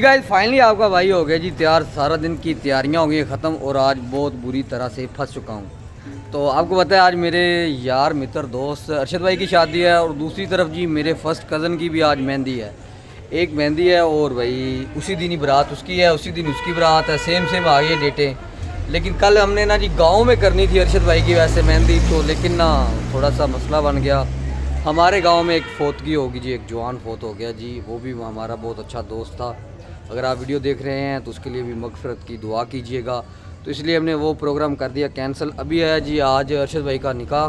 Guys finally आपका भाई हो गया जी तैयार। सारा दिन की तैयारियां हो गई ख़त्म और आज बहुत बुरी तरह से फंस चुका हूं। तो आपको पता है आज मेरे यार मित्र दोस्त अरशद भाई की शादी है और दूसरी तरफ जी मेरे फर्स्ट कज़न की भी आज मेहंदी है। एक मेहंदी है और भाई उसी दिन ही बारात उसकी है, उसी दिन उसकी बारात है। सेम आ गई डेटें। लेकिन कल हमने ना जी गाँव में करनी थी अरशद भाई की वैसे मेहंदी तो, लेकिन ना थोड़ा सा मसला बन गया। हमारे गांव में एक फोतगी होगी जी, एक जवान फोत हो गया जी, वो भी हमारा बहुत अच्छा दोस्त था। अगर आप वीडियो देख रहे हैं तो उसके लिए भी मगफरत की दुआ कीजिएगा। तो इसलिए हमने वो प्रोग्राम कर दिया कैंसिल। अभी है जी आज अरशद भाई का निकाह,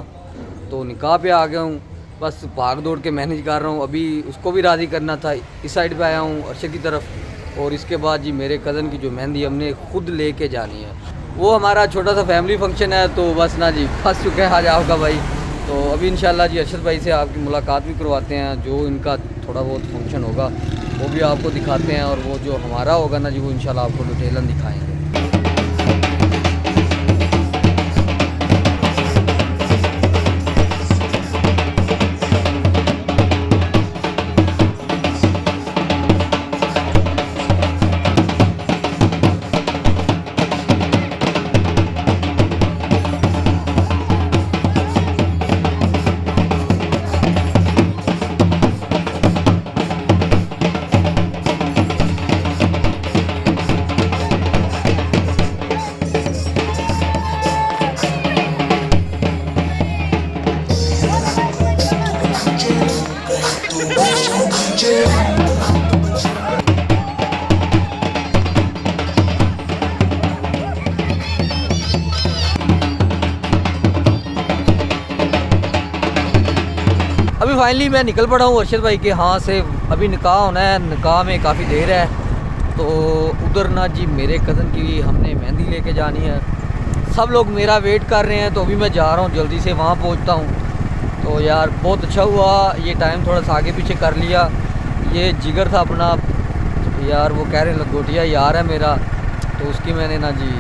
तो निकाह पे आ गया हूँ। बस भाग दौड़ के मैनेज कर रहा हूँ। अभी उसको भी राज़ी करना था, इस साइड पे आया हूँ अरशद की तरफ। और इसके बाद जी मेरे कज़न की जो मेहंदी हमने खुद लेके जानी है। वो हमारा छोटा सा फैमिली फंक्शन है, तो बस ना जी फंस चुके हैं आज आपका भाई। तो अभी इंशाल्लाह जी अरशद भाई से आपकी मुलाकात भी करवाते हैं। जो इनका थोड़ा बहुत फंक्शन होगा वो भी आपको दिखाते हैं, और वो जो हमारा होगा ना जी वो इंशाल्लाह आपको डिटेलन दिखाएंगे। अभी फाइनली मैं निकल पड़ा हूँ अरशद भाई के यहाँ से। अभी निकाह होना है, निकाह में काफ़ी देर है। तो उधर ना जी मेरे कज़न की हमने मेहंदी लेके जानी है। सब लोग मेरा वेट कर रहे हैं, तो अभी मैं जा रहा हूँ जल्दी से वहाँ पहुँचता हूँ। तो यार बहुत अच्छा हुआ ये टाइम थोड़ा सा आगे पीछे कर लिया। ये जिगर था अपना यार, वो कह रहे हैं लंगोटिया यार है मेरा, तो उसकी मैंने ना जी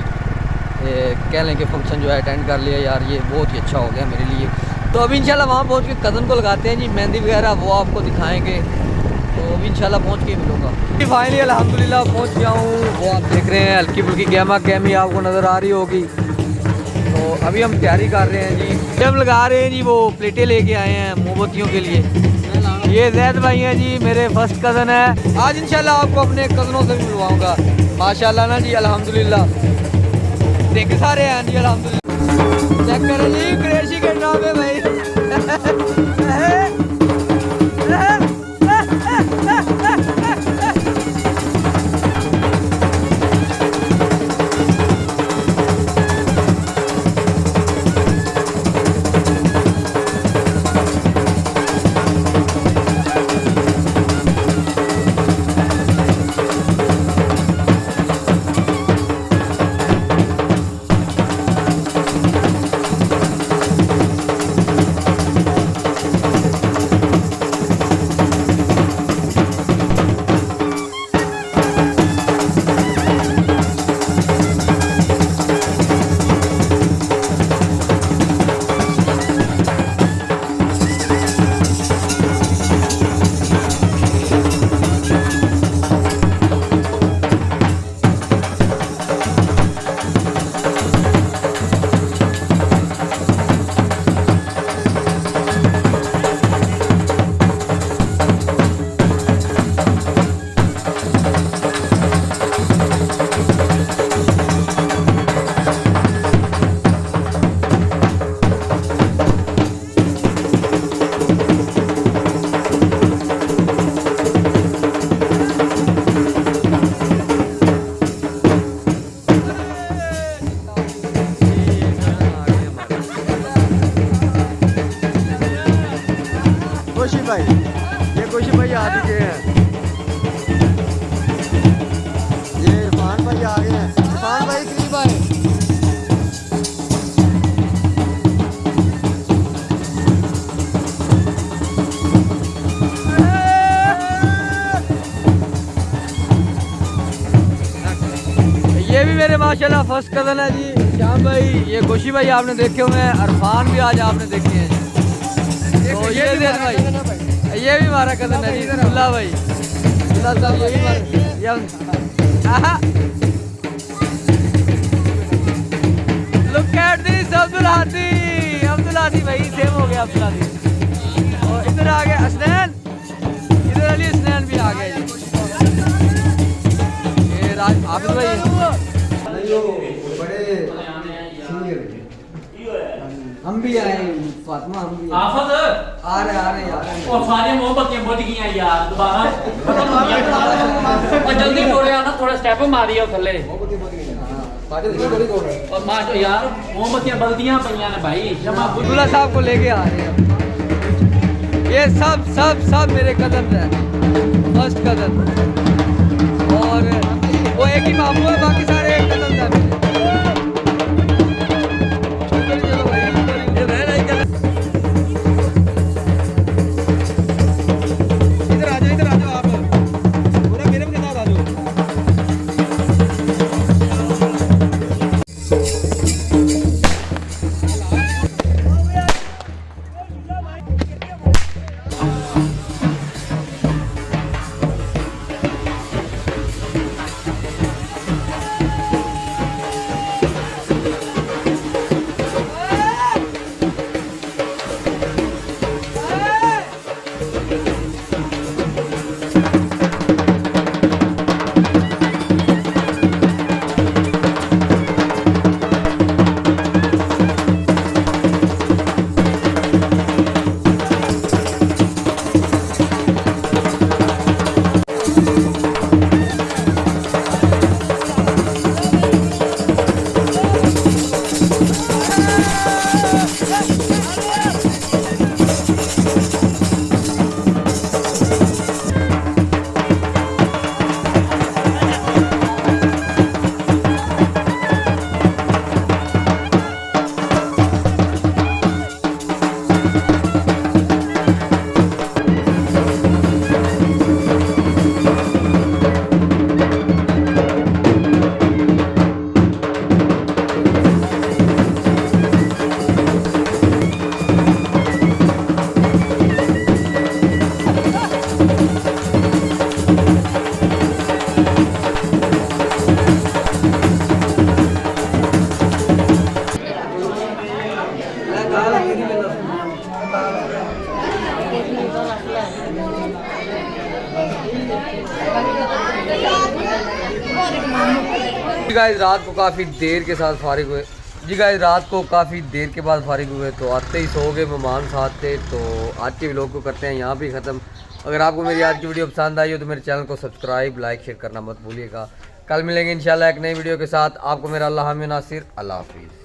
कह लें कि फ़ंक्शन जो है अटेंड कर लिया यार। ये बहुत ही अच्छा हो गया मेरे लिए। तो अभी इंशाल्लाह वहाँ पहुँच के कज़न को लगाते हैं जी मेहंदी वगैरह, वो आपको दिखाएंगे। तो अभी इंशाल्लाह पहुँच के मिलूँगा। फाइनली अल्हम्दुलिल्लाह पहुँच गया हूँ। वो आप देख रहे हैं हल्की फुल्की गहमा गहमी आपको नज़र आ रही होगी। तो अभी हम तैयारी कर रहे हैं जी, हम लगा रहे हैं जी, वो प्लेटें लेके आए हैं मोमबत्तियों के लिए। ये जैद भाई हैं जी मेरे फर्स्ट कज़न है। आज इंशाल्लाह आपको अपने कज़नों से भी मिलवाऊँगा माशाल्लाह ना जी अल्हम्दुलिल्लाह। देखे सारे हैं जी अल्हम्दुलिल्लाह। चेक करें जी क्रेशी के ड्रामे भाई। ये खुशी भाई आ चुके हैं। ये इरफान भाई आ गए हैं। इरफान भाई करीब आए। ये भी मेरे माशाल्लाह फर्स्ट कज़न है जी श्याम भाई। ये खुशी भाई आपने देखे हुए हैं, इरफान भी आज आपने देखे हैं। तो ये भी हमारा कज़न है जी अब्दुल्ला भाई। अब्दुल्ला साहब look at this Abdul Hadi भाई सेम हो गया अब्दुल हादी। और इधर आ गया हसनैन, इधर अली हसनैन भी आ गया जी। ये राज आबिद भाई बड़े सीनियर हम भी आए, फातिमा हम भी आफत आ रहे और सारी मोहब्बतें बुझ गई यार दोबारा और जल्दी थोड़े आना, थोड़ा स्टेप मारियो थले और मार यार मोहब्बतें बल्दियां पईयां ने भाई जमा अब्दुल्ला साहब को लेके आ रहे हैं। ये सब मेरे कदम है, फर्स्ट कदम। और वो एक ही मामू है, बाकी सारे एक कदम है। चलो भाई इधर आ जाओ आप पूरा मेरे के साथ आ जाओ। गाइस रात को काफ़ी देर के साथ फारिग हुए रात को काफ़ी देर के बाद फारिग हुए, तो आते ही सो गए, मेहमान साथ थे। तो आज के व्लॉग को करते हैं यहाँ पे ख़त्म। अगर आपको मेरी आज की वीडियो पसंद आई हो तो मेरे चैनल को सब्सक्राइब लाइक शेयर करना मत भूलिएगा। कल मिलेंगे इंशाल्लाह एक नई वीडियो के साथ। आपको मेरा अल्लाह हामिद नासिर, अल्लाह हाफिज़।